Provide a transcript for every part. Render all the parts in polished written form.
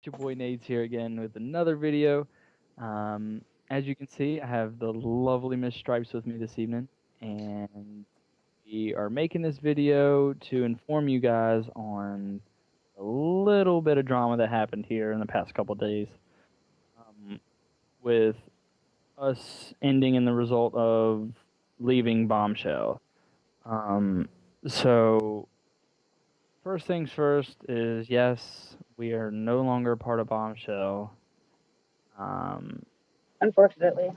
your boy Nades here again with another video. As you can see, I have the lovely Miss Stripes with me this evening, and we are making this video to inform you guys on a little bit of drama that happened here in the past couple days, um, with us ending in the result of leaving Bombshell. Um, so First things first is yes, we are no longer part of Bombshell. Um, Unfortunately.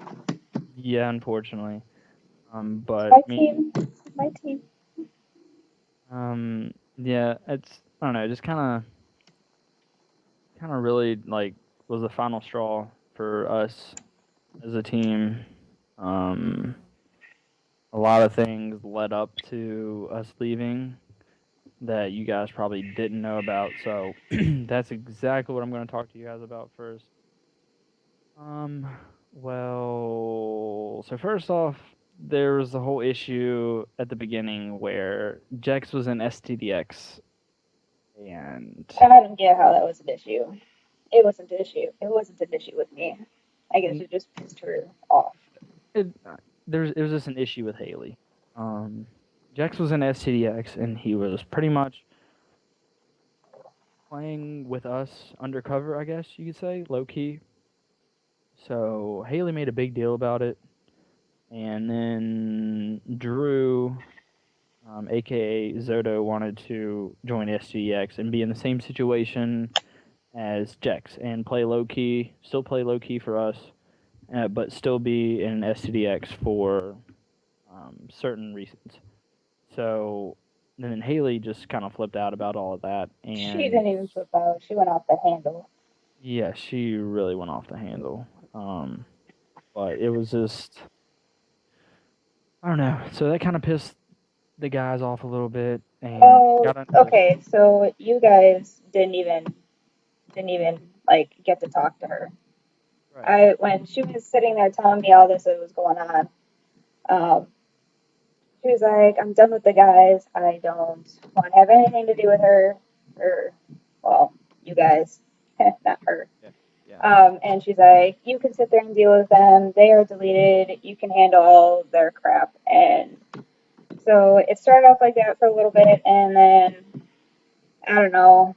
yeah, unfortunately. But My I mean, team. My team. yeah, I don't know, just kind of really like was the final straw for us as a team. Um, a lot of things led up to us leaving that you guys probably didn't know about, so that's exactly what I'm going to talk to you guys about first. Um, so first off, there was the whole issue at the beginning where Jex was in STDX, and I don't get how that was an issue. It wasn't an issue. It wasn't an issue with me. I guess n- it just pissed her off. it it was just an issue with Haley. Um, Jex was in STDX, and he was pretty much playing with us undercover, I guess you could say, low key. So Haley made a big deal about it, and then Drew, aka Zodo, wanted to join SGX and be in the same situation as Jex and play low key, still play low key for us, but still be in STDX for certain reasons. So then Haley just kind of flipped out about all of that, She and didn't even flip out. She went off the handle. yeah, she really went off the handle. But it was just, I don't know. So that kind of pissed the guys off a little bit, and Oh, got into this. okay. So you guys didn't even like get to talk to her. Right. I when she was sitting there telling me all this that was going on, um, she was like, "I'm done with the guys. I don't want to have anything to do with her, or well, you guys, not her." Yeah. Yeah. And she's like, "You can sit there and deal with them. They are deleted. You can handle all their crap." And so it started off like that for a little bit, and then I don't know.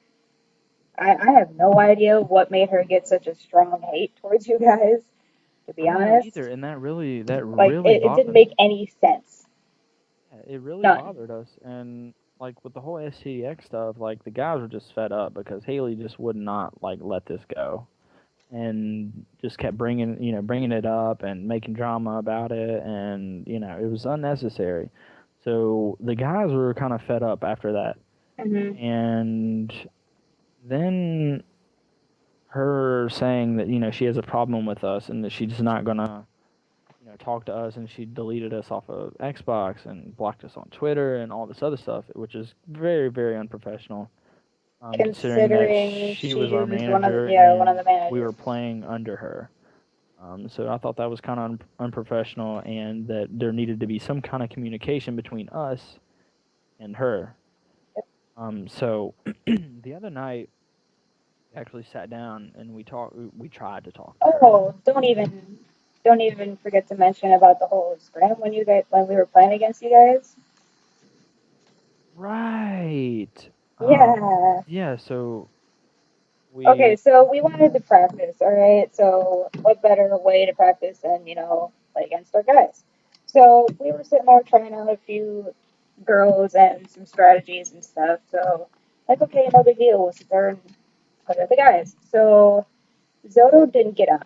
I have no idea what made her get such a strong hate towards you guys. To I be don't know honest, either, and that like really it didn't bothered make us. any sense. Yeah, it really None. bothered us, and like with the whole STX stuff, like the guys were just fed up because Haley just would not like let this go, and just kept bringing it up and making drama about it, and it was unnecessary. So the guys were kind of fed up after that, Hmm. and then her saying that she has a problem with us and that she's not gonna talk to us, and she deleted us off of Xbox and blocked us on Twitter and all this other stuff, which is very, very unprofessional. Considering that Considering she was she our was one of the manager yeah one of and the we were managers. playing under her. So I thought that was kind of unprofessional, and that there needed to be some kind of communication between us and her. So the other night, we actually sat down and we talked. We tried to talk to her. Oh, don't even forget to mention about the whole scrim when we were playing against you guys. Right. Yeah. Yeah. So Okay, we. so we wanted to practice, all right? So what better way to practice than, play against our guys? So we were sitting there trying out a few girls and some strategies and stuff. So like, okay, no big deal. We'll sit there and play with the guys. So Zoto didn't get on.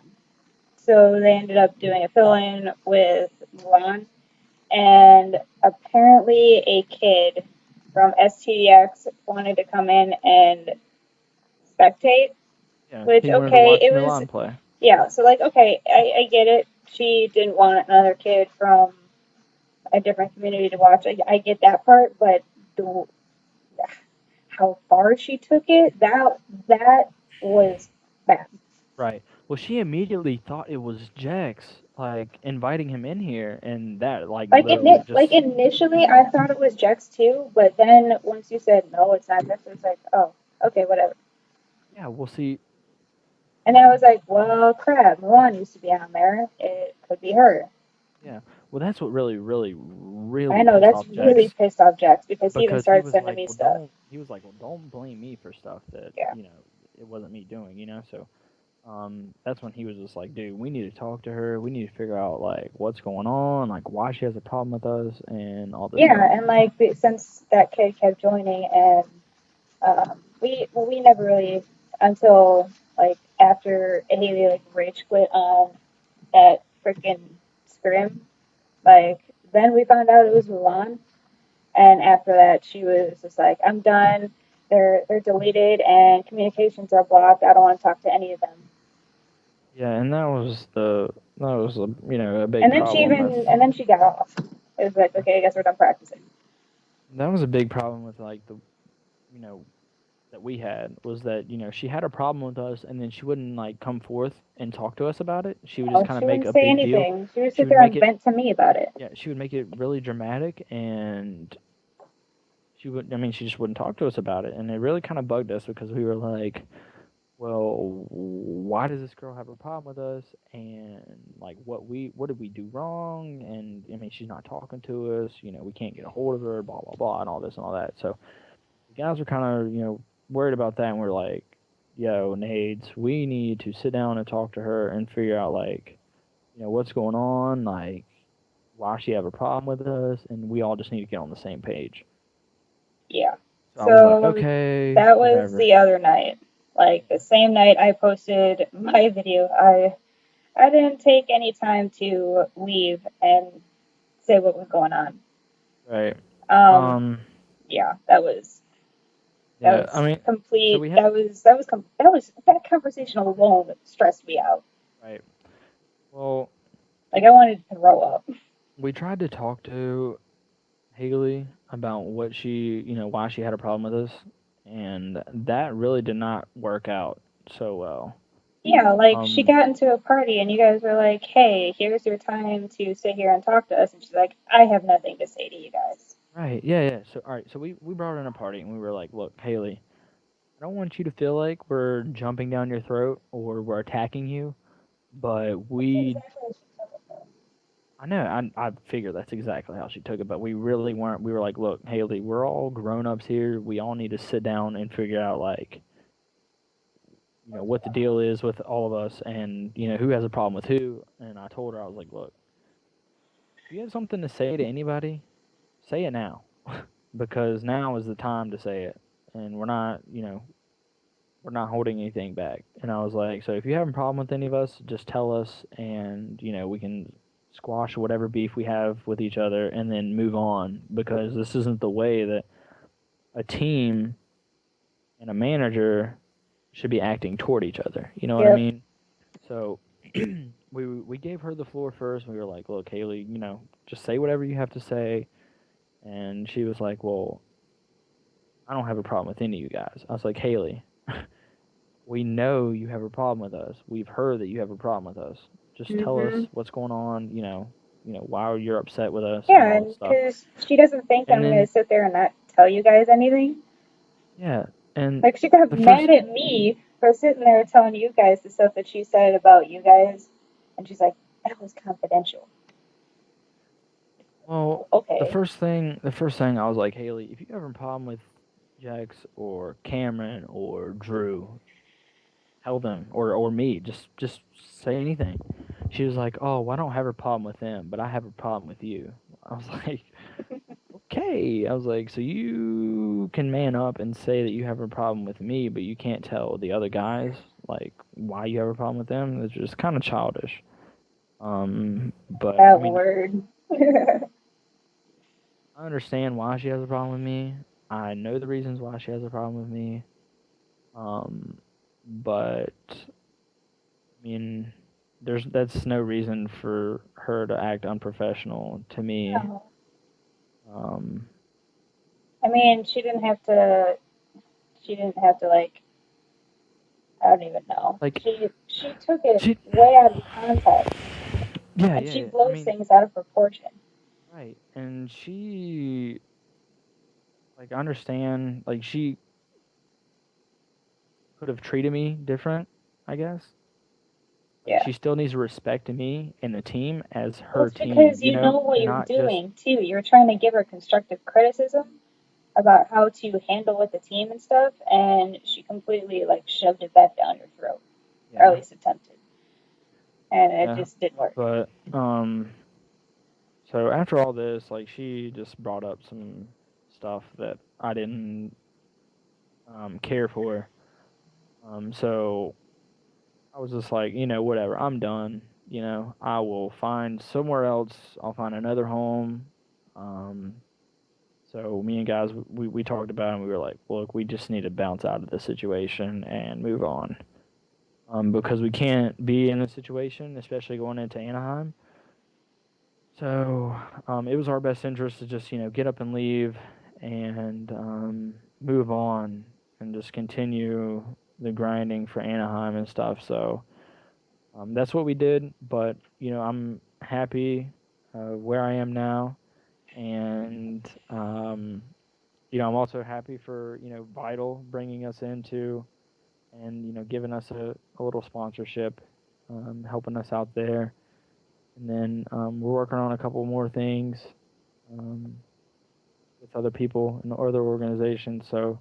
So they ended up doing a fill-in with Mulan, and apparently a kid from STDX wanted to come in and spectate, Yeah. which He wanted to okay, watch it was Milan play. yeah. So like okay, I get it. She didn't want another kid from a different community to watch. I get that part, but the, how far she took it, that was bad. Right. Well, she immediately thought it was Jex, like inviting him in here, and that like literally Like just. initially, I thought it was Jex too, but then once you said no, it's not Jex, it's like oh, okay, whatever. Yeah. We'll see. And then I was like, well, crap, Mulan used to be on there. It could be her. Yeah. Well, that's what really, really, I really know pissed that's off really Jax pissed off Jax because he even because he started was sending like, me well, stuff. don't. He was like, well, don't blame me for stuff that Yeah. it wasn't me doing. So that's when he was just like, dude, we need to talk to her. We need to figure out like what's going on, like why she has a problem with us, and all this Yeah, stuff. and like since that kid kept joining, and we never really until like after Haley like rage quit on that freaking scrim, like then we found out it was Mulan, and after that she was just like, I'm done. They're deleted and communications are blocked. I don't want to talk to any of them. Yeah, and that was a a big problem with And then she got off. It was like, okay, I guess we're done practicing. that was a big problem with like the you know that we had was that she had a problem with us and then she wouldn't like come forth and talk to us about it. She would just Oh, kind of she make wouldn't a say big deal. anything. She would She sit would there make and it vent to me about it. Yeah, she would make it really dramatic and she just wouldn't talk to us about it and it really kind of bugged us because we were like, well, why does this girl have a problem with us and like what did we do wrong? And she's not talking to us, we can't get a hold of her, blah blah blah and all this and all that. So the guys were kind of, worried about that, and we're like, yo, Nades, we need to sit down and talk to her and figure out, like, what's going on, like, why she have a problem with us, and we all just need to get on the same page. Yeah. So I was like, So okay, that was whatever. the other night. Like the Yeah, same night I posted my video, I didn't take any time to leave and say what was going on. right. Um, Um, yeah, that yeah, was so complete. we had, That conversation alone stressed me out. right. Well, Like I wanted to throw up. we tried to talk to Haley about what why she had a problem with us, and that really did not work out so well. Yeah, like she Um, got into a party and you guys were like, "Hey, here's your time to sit here and talk to us," and she's like, "I have nothing to say to you guys." right, yeah, yeah. So, all right, so we brought her in a party, and we were like, look, Haley, I don't want you to feel like we're jumping down your throat or we're attacking you, but That's we exactly what she took it for. I know. I figure that's exactly how she took it, but we really weren't. We were like, look, Haley, we're all grown ups here. We all need to sit down and figure out, like, what the deal is with all of us and, who has a problem with who. And I told her, I was like, look, if you have something to say to anybody, say it now. Because now is the time to say it. And we're not holding anything back. And I was like, so if you have a problem with any of us, just tell us and, we can squash whatever beef we have with each other and then move on because this isn't the way that a team and a manager should be acting toward each other. You know what I Yep. mean? So we gave her the floor first. We were like, look, Haley, just say whatever you have to say. And she was like, well, I don't have a problem with any of you guys. I was like, Haley, we know you have a problem with us. We've heard that you have a problem with us. Just tell us Hmm. what's going on. Why you're upset with us and Yeah, all this and stuff. because she doesn't think And I'm gonna then sit there and not tell you guys anything. yeah, and Like she got the first mad at me for sitting there telling you guys the stuff that she said about you guys, and she's like, "That was confidential." well, Okay. the first thing I was like, Haley, if you have a problem with Jax or Cameron or Drew, tell them or me. Just say anything. She was like, oh, well, I don't have a problem with them, but I have a problem with you. I was like, okay. I was like, so you can man up and say that you have a problem with me, but you can't tell the other guys like why you have a problem with them. It's just kind of childish. But That word. I understand why she has a problem with me. I know the reasons why she has a problem with me. Um, but I mean, that's no reason for her to act unprofessional to me. No. Um, I mean, she didn't have to. She didn't have to like. I don't even know. like She took it she, way out of context, yeah, and yeah, she yeah. I blows mean, things out of proportion. right. And she like understand like she could have treated me different, I guess. Like, Yeah. she still needs to respect me and the team as Well, her it's team, because you know what you're not just doing too. You're trying to give her constructive criticism about how to handle with the team and stuff, and she completely like shoved it back down your throat, or at yeah, least attempted, and it yeah. just didn't work. But so after all this, like, she just brought up some stuff that I didn't care for. So I was just like, whatever, I'm done. I will find somewhere else. I'll find another home. Um, so me and guys, we talked about it and we were like, look, we just need to bounce out of this situation and move on. Because we can't be in this situation, especially going into Anaheim. So it was our best interest to just, get up and leave and move on and just continue the grinding for Anaheim and stuff. So that's what we did. But, I'm happy where I am now. And, I'm also happy for, Vital bringing us into and, giving us a little sponsorship, helping us out there. And then we're working on a couple more things um, with other people and other organizations. So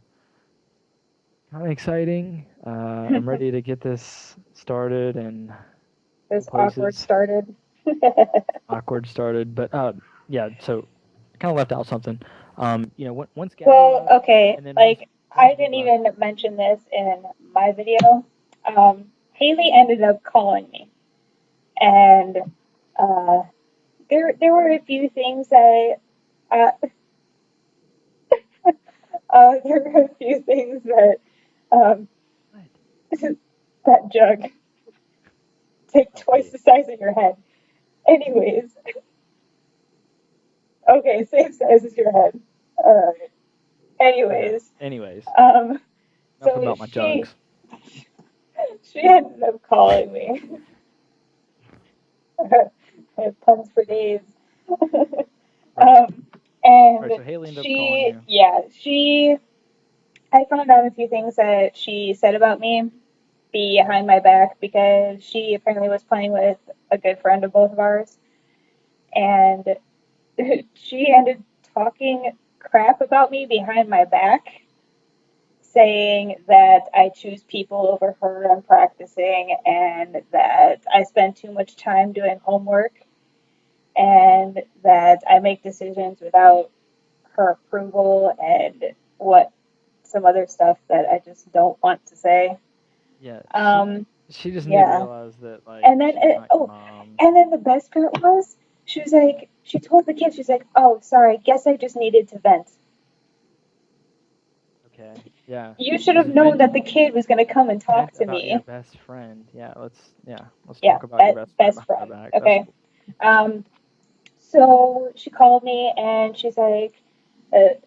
kind of exciting. I'm ready to get this started and go This awkward places. started. Awkward started, but yeah. So I kind of left out something. Once Gabby Well, left, okay, and then like once I we didn't left. even mention this in my video. Haley ended up calling me, and uh, there were a few things that uh, there were a few things that um, What? that jug take Oh twice wait. the size of your head. Anyways, okay, same size as your head. All right. Okay. Anyways, Anyways, um, enough so about my jugs. she ended up calling me. I have puns for days. Right. And Right. So Haley ended up calling you. I found out a few things that she said about me behind my back because she apparently was playing with a good friend of both of ours. And she ended talking crap about me behind my back, saying that I choose people over her on practicing and that I spend too much time doing homework and that I make decisions without her approval and what some other stuff that I just don't want to say. Yeah. She Um, she just need to yeah. realize that, like, And then, she's not your oh, mom. and then the best part was, she was like, she told the kid, she's like, oh, sorry, guess I just needed to vent. Okay. Yeah. You should have Just known that the kid was going to come and talk vent to about your me. best friend. Let's Yeah, talk about your best friend best behind her friend. back. That's Okay. cool. Um, so she called me and she's like,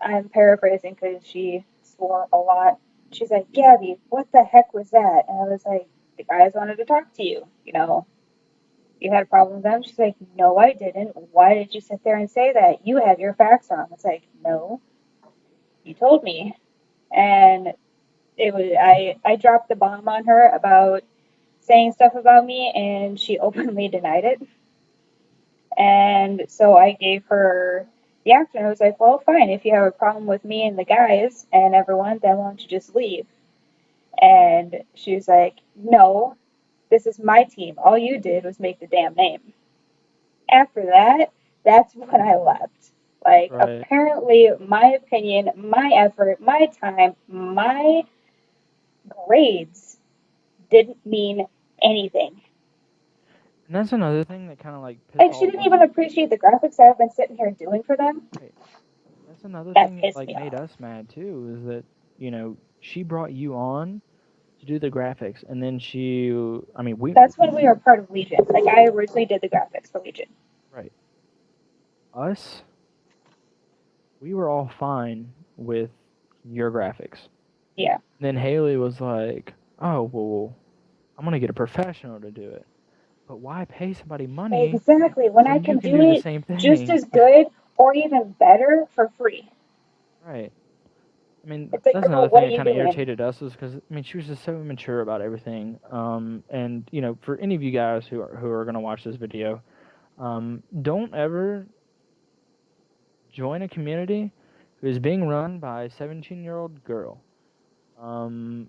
I'm paraphrasing because she swore a lot. She's like, Gabby, what the heck was that? And I was like, the guys wanted to talk to you. You had a problem with them? She's like, no, I didn't. Why did you sit there and say that? You have your facts wrong. It's like, no, you told me. And I dropped the bomb on her about saying stuff about me, and she openly denied it. And so I gave her the option. I was like, well, fine. If you have a problem with me and the guys and everyone, then why don't you just leave? And she was like, no, this is my team. All you did was make the damn name. After that, that's when I left. Like, Right. apparently, my opinion, my effort, my time, my grades didn't mean anything. And that's another thing that kind of like pissed Like, she all of didn't us. even appreciate the graphics that I've been sitting here doing for them. Right. That's another That thing that pissed like me made off. us mad too, is that, she brought you on to do the graphics, and then I mean, That's when we were part of Legion. Like, I originally did the graphics for Legion. right. Us, we were all fine with your graphics. Yeah. Then Haley was like, "Oh, well, I'm gonna get a professional to do it." But why pay somebody money Exactly. When I when you can can do do the it same just thing? as good or even better for free. Right. I mean, It's like, that's girl, another what thing are that you kind of doing? irritated us is because I mean she was just so immature about everything. And you know, for any of you guys who are gonna watch this video, don't ever join a community who is being run by a 17-year-old girl. Um,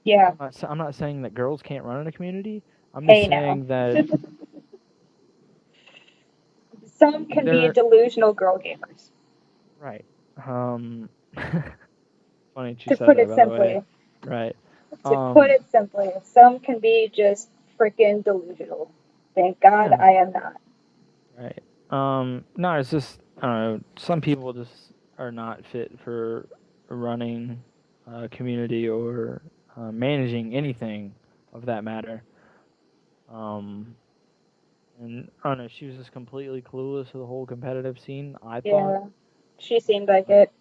Yeah. I'm not saying that girls can't run in a community. I'm just Hey, now. saying that Some can be they're delusional girl gamers, right. Um, funny that you to said put that, it by the way. simply. Right. To put Um, it simply, some can be just freaking delusional. Thank God yeah. I am not. Right. No, it's just I don't know. Some people just are not fit for running a community or managing anything of that matter. Um, and I don't know. She was just completely clueless to the whole competitive scene. I thought. Yeah, she seemed like it.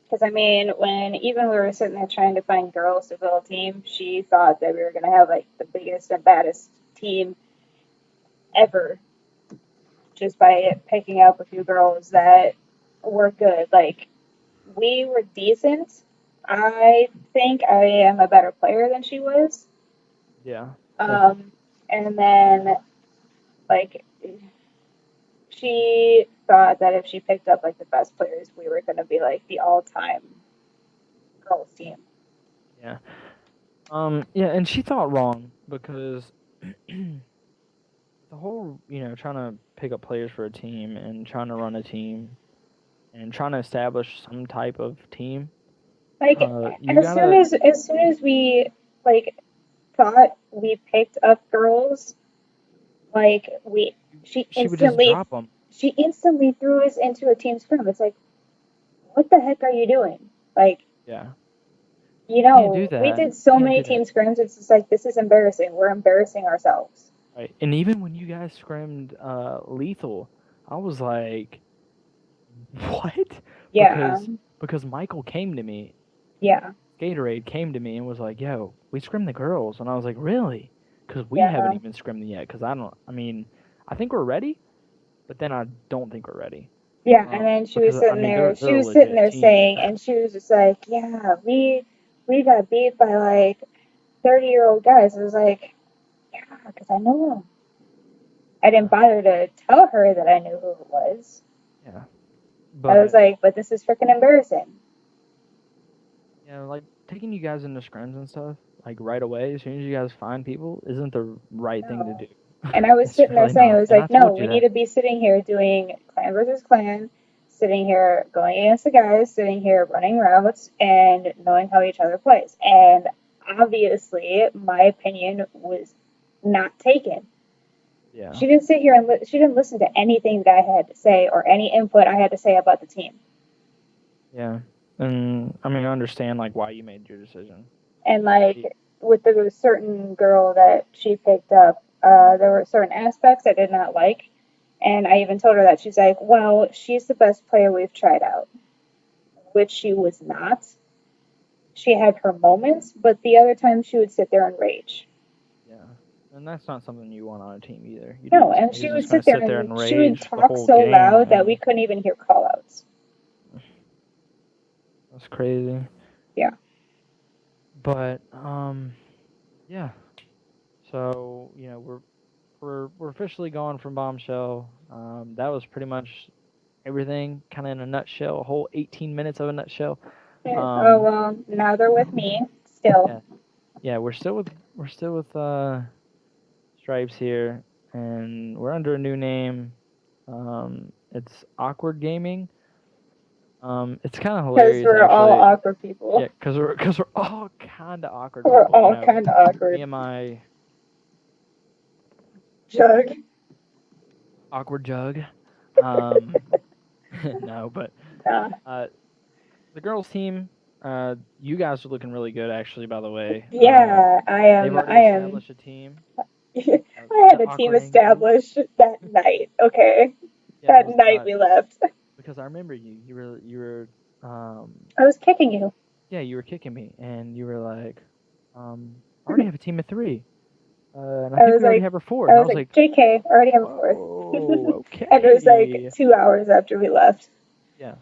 Because, I mean, when even we were sitting there trying to find girls to fill a team, she thought that we were going to have, like, the biggest and baddest team ever just by picking up a few girls that were good. Like, we were decent. I think I am a better player than she was. Yeah. Um, and then, like, she thought that if she picked up, like, the best players, we were going to be, like, the all time girls team. Yeah. Yeah, and she thought wrong because the whole, trying to pick up players for a team and trying to run a team and trying to establish some type of team, Like, you gotta. as soon as we, like, thought we picked up girls, like, she She would just instantly drop them. she instantly threw us into a team scrum. It's like, what the heck are you doing? Like, Yeah, you you can't do know, we that. did You so can't many do that, team scrims. It's just like, this is embarrassing. We're embarrassing ourselves. right? And even when you guys scrimmed lethal, I was like, what? Yeah, Because Michael came to me, yeah, Gatorade came to me and was like, "Yo, we scrimmed the girls," and I was like, "Really?" Because we haven't yeah, even scrimmed them yet. Because I don't. I mean, I think we're ready, but then I don't think we're ready. yeah. And then she was Because I sitting mean, there. they're She a was sitting legit there team. saying, and she was just like, yeah, we got beat by like 30-year-old guys. I was like, yeah, because I know them. I didn't Yeah, bother to tell her that I knew who it was. yeah. I was But like, but this is freaking embarrassing. like taking you guys into scrims and stuff, like right away, as soon as you guys find people, isn't the right thing to No. do. And I was It's sitting there really saying, I not. was And I like, no, told we you need that. to be sitting here doing clan versus clan, sitting here going against the guys, sitting here running routes and knowing how each other plays. And obviously, my opinion was not taken. Yeah, She didn't sit here and she didn't listen to anything that I had to say or any input I had to say about the team. yeah. And I mean, I understand like why you made your decision. And Y- like with the certain girl that she picked up, there were certain aspects I did not like. And I even told her that she's like, well, she's the best player we've tried out, which she was not. She had her moments, but the other times she would sit there and rage. Yeah, and that's not something you want on a team either. You don't No, want and somebody she who's would just gonna sit there sit there and and she would rage the talk whole so game, loud that we and couldn't even hear callouts. that's crazy. Yeah. But yeah. So we're officially gone from Bombshell. That was pretty much everything, kind of in a nutshell, a whole 18 minutes of a nutshell. Oh Um, well, now they're with me still. yeah, yeah, we're still with Stripes here, and we're under a new name. It's Awkward Gaming. It's kind of Because hilarious we're all actually. awkward people. Yeah, because we're all kind of awkward We're people. all kind of Me awkward. and my Jug. awkward jug. Um, no, but Uh, uh, the girls' team. You guys are looking really good, actually. By the way, yeah, I they've am. already I am. established a team. I had The a team awkward angels. established that night. Okay, Yeah, that night we left. because I remember you. You were I was kicking you. yeah, you were kicking me, and you were like, I already have a team of three, and I I think was we already like, have our four. I And I was was like, like, JK, already have a fourth. whoa, And it was like okay, 2 hours after we left. yeah.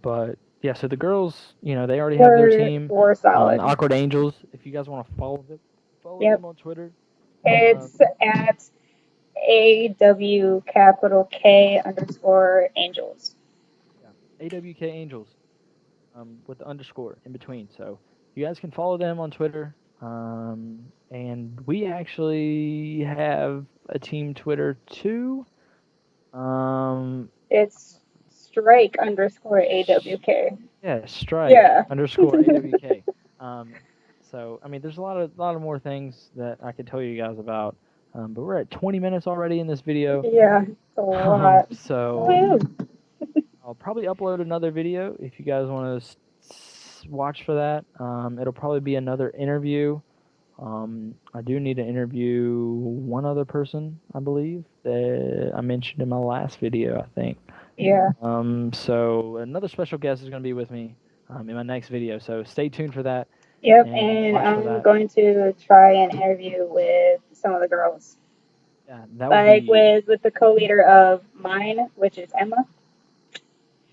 But yeah, so the girls, you know, they already have their team. We're solid. The Awkward Angels. If you guys want to follow Yep. them on Twitter. It's at AWK_Angels. Yeah, AWK Angels, with the underscore in between. So you guys can follow them on Twitter. And we actually have a team Twitter too. It's StriKe_AWK. Yeah, StriKe Yeah. _AWK. So I mean, there's a lot of more things that I could tell you guys about. But we're at 20 minutes already in this video. Yeah, it's a lot. So I'll probably upload another video if you guys want to watch for that. It'll probably be another interview. I do need to interview one other person, I believe, that I mentioned in my last video, I think. Yeah. So another special guest is going to be with me in my next video. So stay tuned for that. Yep, And and watch for I'm that. going to try an interview with some of the girls. Yeah, that would be with the co-leader of mine, which is Emma,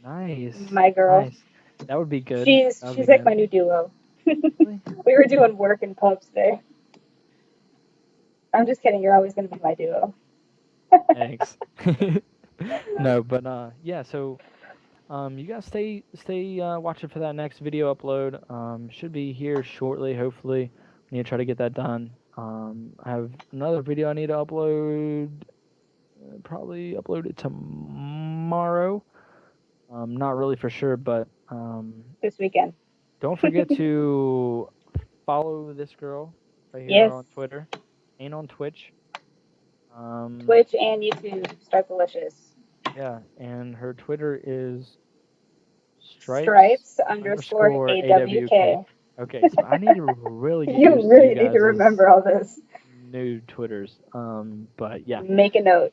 nice. my girl. Nice. That would be good. She's That would be like good. my new duo. Really? We were doing work in pubs today. I'm just kidding. You're always going to be my duo. Thanks. No, but yeah. So you guys stay watching for that next video upload. Should be here shortly. Hopefully, I need to try to get that done. I have another video I need to upload. Probably upload it tomorrow. Not really for sure, but This weekend. don't forget to follow this girl right here Yes. on Twitter and on Twitch. Twitch and YouTube, Stripealicious. Yeah, and her Twitter is Stripes underscore AWK. Okay, so I need to really get You used really to you need to guys' remember all this. new Twitters. But yeah, Make a note.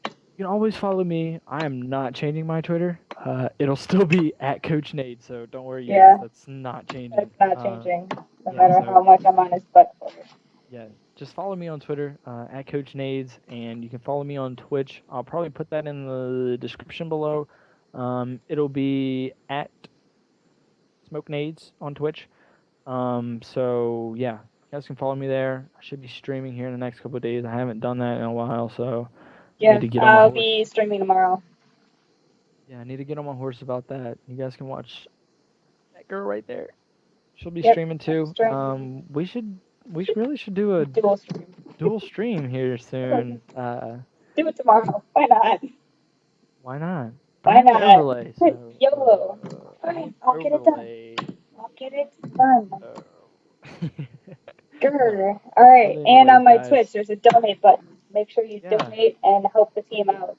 you can always follow me. I am not changing my Twitter. It'll still be at Coach Nade, so don't worry, you guys. That's not changing. That's not changing, no yeah, matter how much I'm on his butt for it. Yeah, just follow me on Twitter at Coach Nades, and you can follow me on Twitch. I'll probably put that in the description below. It'll be at Smoke Nades on Twitch. So yeah, you guys can follow me there. I should be streaming here in the next couple of days. I haven't done that in a while, so I need to get on my I'll horse. be streaming tomorrow. Yeah, I need to get on my horse about that. You guys can watch that girl right there. She'll be Yep, streaming too. streaming. We really should do a Dual stream here soon. Do it tomorrow. Why not? Why not? Why not? Overlay. So, YOLO. Fine, I'll get it done. I'll get it done. Grr. All right, and on my Twitch, there's a donate button. Make sure you donate and help the team out.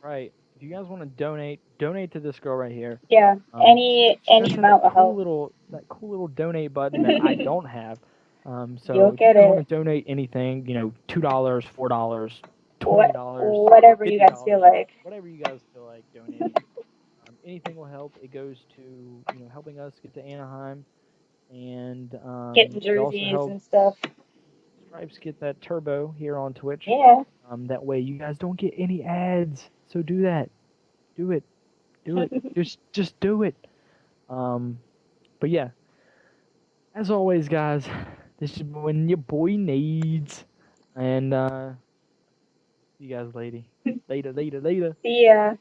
Right. If you guys want to donate to this girl right here. Yeah. Any amount will help. That cool little donate button that I don't have. So you'll if get you it. want to donate anything, $2, $4, $20, whatever you guys feel like. Whatever you guys feel like donating. Anything will help. It goes to helping us get to Anaheim and getting jerseys and stuff. Stripes get that turbo here on Twitch. Yeah. That way you guys don't get any ads. So do that. Do it. Do it. just do it. But yeah. As always, guys, this is when your boy needs. And see you guys later. Later. See ya.